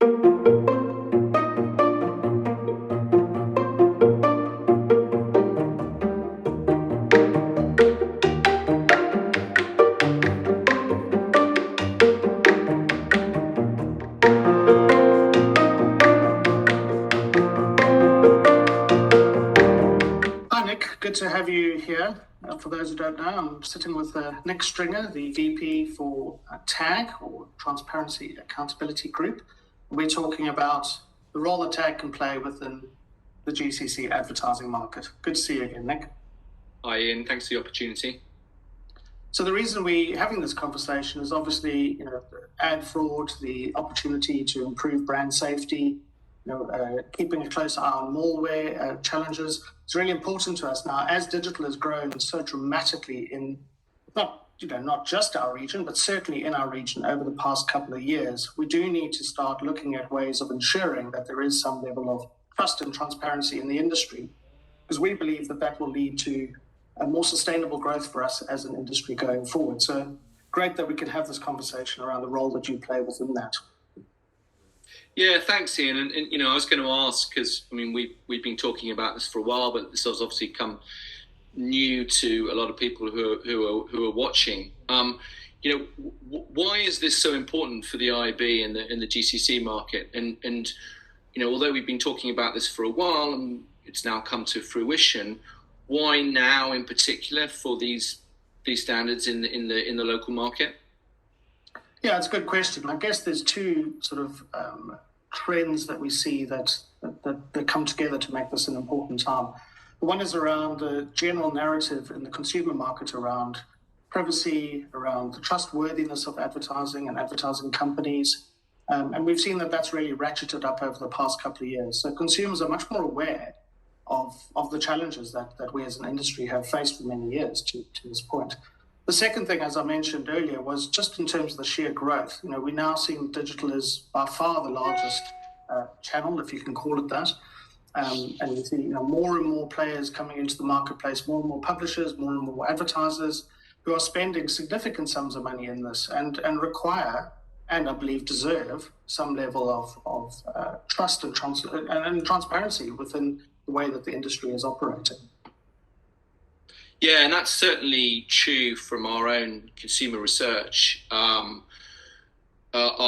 Hi, Nick. Good to have you here. For those who don't know, I'm sitting with Nick Stringer, the VP for TAG, or Transparency Accountability Group. We're talking about the role that TAG can play within the GCC advertising market. Good to see you again, Nick. Hi, Ian. Thanks for the opportunity. So the reason we're having this conversation is obviously, ad fraud, the opportunity to improve brand safety, keeping a close eye on malware challenges. It's really important to us now as digital has grown so dramatically in not just our region, but certainly in our region over the past couple of years. We do need to start looking at ways of ensuring that there is some level of trust and transparency in the industry, because we believe that will lead to a more sustainable growth for us as an industry going forward. So great that we can have this conversation around the role that you play within that. Yeah, thanks, Ian. And I was going to ask, because we've been talking about this for a while, but this has obviously come new to a lot of people who are watching. Why is this so important for the IAB and the GCC market? And although we've been talking about this for a while and it's now come to fruition, why now in particular for these standards in the local market? Yeah, it's a good question. I guess there's two sort of trends that we see that come together to make this an important time. One is around the general narrative in the consumer market around privacy, around the trustworthiness of advertising and advertising companies. And we've seen that that's really ratcheted up over the past couple of years. So consumers are much more aware of the challenges that we as an industry have faced for many years to this point. The second thing, as I mentioned earlier, was just in terms of the sheer growth. We're now seeing digital as by far the largest channel, if you can call it that. And we see more and more players coming into the marketplace, more and more publishers, more and more advertisers who are spending significant sums of money in this and require, and I believe deserve, some level of trust and transparency within the way that the industry is operating. Yeah, and that's certainly true from our own consumer research. Our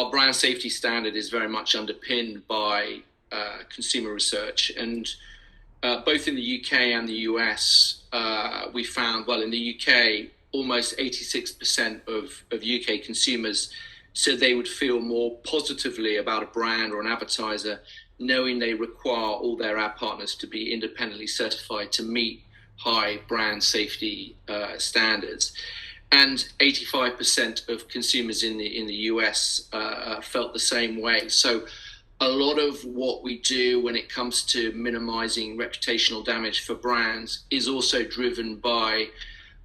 brand safety standard is very much underpinned by consumer research, and both in the UK and the US, we found, well, in the UK, almost 86% of UK consumers said they would feel more positively about a brand or an advertiser knowing they require all their ad partners to be independently certified to meet high brand safety standards, and 85% of consumers in the US felt the same way. So a lot of what we do when it comes to minimizing reputational damage for brands is also driven by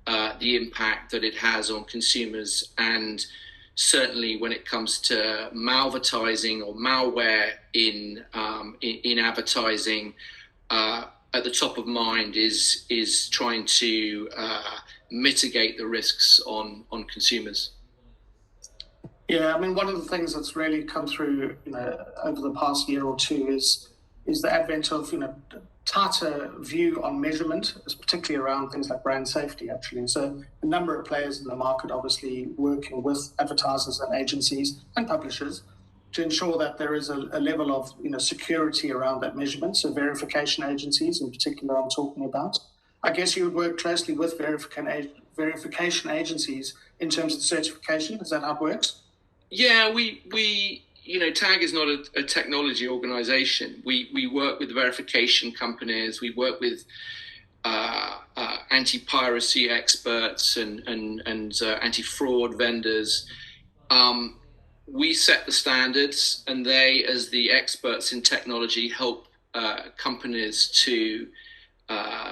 the impact that it has on consumers, and certainly when it comes to malvertising or malware in advertising. At the top of mind is trying to mitigate the risks on consumers. Yeah, one of the things that's really come through, over the past year or two is the advent of, tighter view on measurement, particularly around things like brand safety, actually. So a number of players in the market obviously working with advertisers and agencies and publishers to ensure that there is a level of security around that measurement. So verification agencies in particular I'm talking about. I guess you would work closely with verification agencies in terms of certification. Is that how it works? Yeah, we TAG is not a technology organization. We work with verification companies. We work with anti-piracy experts and anti-fraud vendors. We set the standards, and they, as the experts in technology, help companies to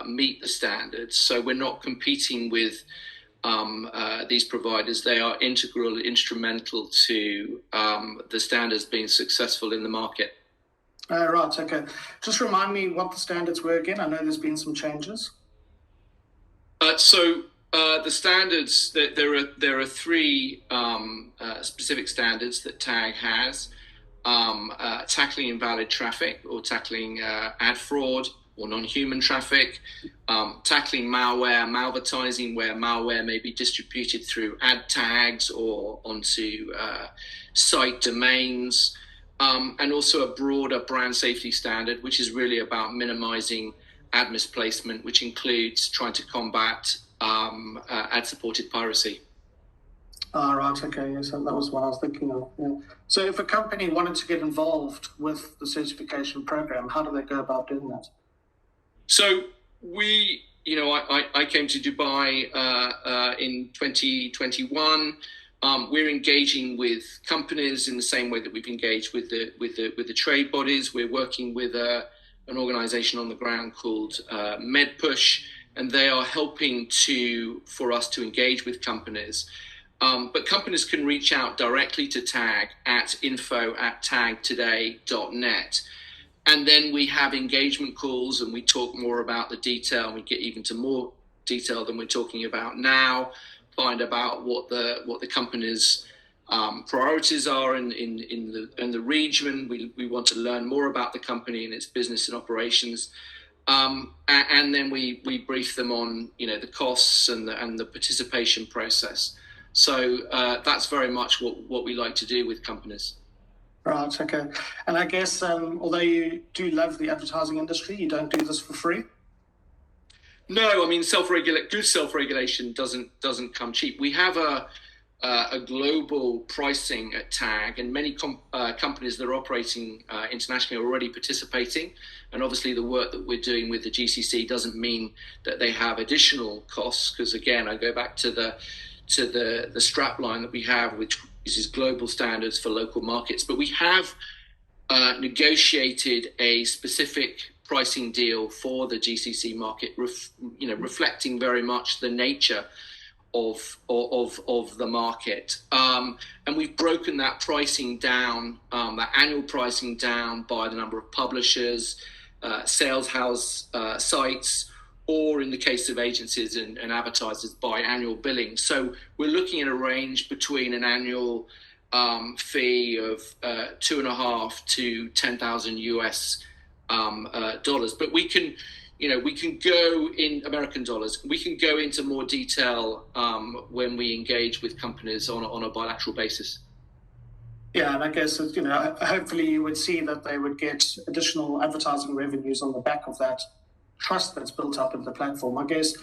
meet the standards. So we're not competing with these providers. They are instrumental to the standards being successful in the market. Right, okay. Just remind me what the standards were again. I know there's been some changes. The standards, there are three specific standards that TAG has. tackling invalid traffic or tackling ad fraud or non-human traffic, tackling malware, malvertising, where malware may be distributed through ad tags or onto site domains, and also a broader brand safety standard, which is really about minimizing ad misplacement, which includes trying to combat ad-supported piracy. Right, okay, yes, that was what I was thinking of. Yeah. So if a company wanted to get involved with the certification program, how do they go about doing that? So I came to Dubai in 2021. We're engaging with companies in the same way that we've engaged with the trade bodies. We're working with an organization on the ground called MedPush, and they are helping for us to engage with companies. But companies can reach out directly to TAG at info@tagtoday.net. And then we have engagement calls and we talk more about the detail, and we get even to more detail than we're talking about now, find about what the company's priorities are in the region. We want to learn more about the company and its business and operations. And then we brief them on the costs and the participation process. So that's very much what we like to do with companies. Right, okay. And I guess although you do love the advertising industry, you don't do this for free? No, I mean good self-regulation doesn't come cheap. We have a global pricing at TAG, and many companies that are operating internationally are already participating. And obviously the work that we're doing with the GCC doesn't mean that they have additional costs, because again, I go back to the strap line that we have, which is global standards for local markets. But we have negotiated a specific pricing deal for the GCC market, reflecting very much the nature of the market. And we've broken that pricing down, that annual pricing down, by the number of publishers, sales house sites, or in the case of agencies and advertisers, by annual billing. So we're looking at a range between an annual fee of $2.5 to $10,000 dollars. But we can go in American dollars. We can go into more detail when we engage with companies on a bilateral basis. Yeah, and I guess hopefully you would see that they would get additional advertising revenues on the back of that trust that's built up in the platform. I guess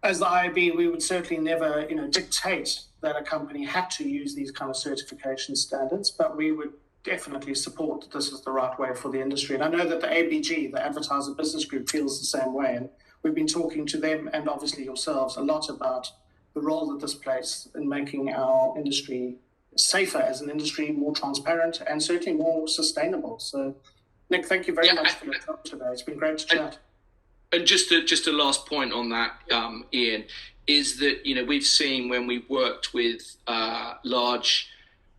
as the IAB, we would certainly never dictate that a company had to use these kind of certification standards, but we would definitely support that this is the right way for the industry. And I know that the ABG, the Advertiser Business Group, feels the same way. And we've been talking to them, and obviously yourselves, a lot about the role that this plays in making our industry safer as an industry, more transparent, and certainly more sustainable. So, Nick, thank you very much for your time today. It's been great to chat. And just a last point on that, Ian, is that we've seen when we've worked with large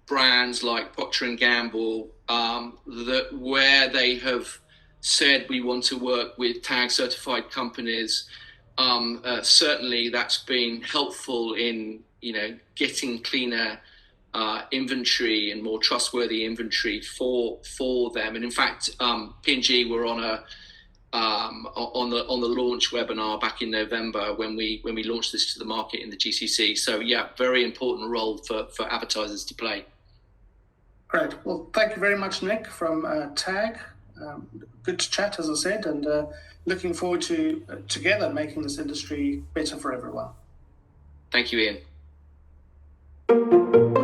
brands like Procter and Gamble, that where they have said we want to work with TAG certified companies, certainly that's been helpful in getting cleaner inventory and more trustworthy inventory for them. And in fact, P&G were on the launch webinar back in November when we launched this to the market in the GCC. So yeah, very important role for advertisers to play. Great. Well, thank you very much, Nick, from TAG. Good to chat, as I said, and looking forward to together making this industry better for everyone. Thank you, Ian.